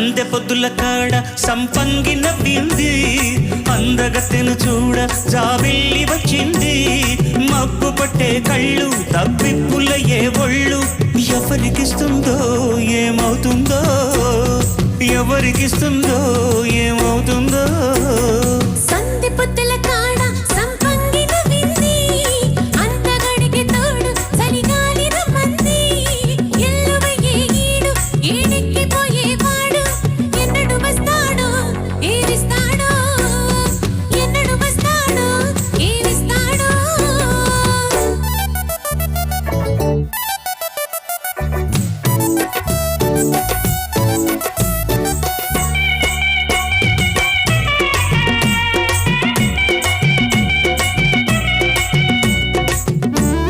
సందె పొద్దుల కాడ సంపంగి నవ్వింది, అందగత్తెను చూడ జాబిల్లి వచ్చింది. మబ్బు పట్టే కళ్ళు తప్పిప్పుల ఏ ఒళ్ళు, ఎవరికిస్తుందో ఏమవుతుందో, ఎవరికిస్తుందో ఏమవుతుందో. సందె పొద్దు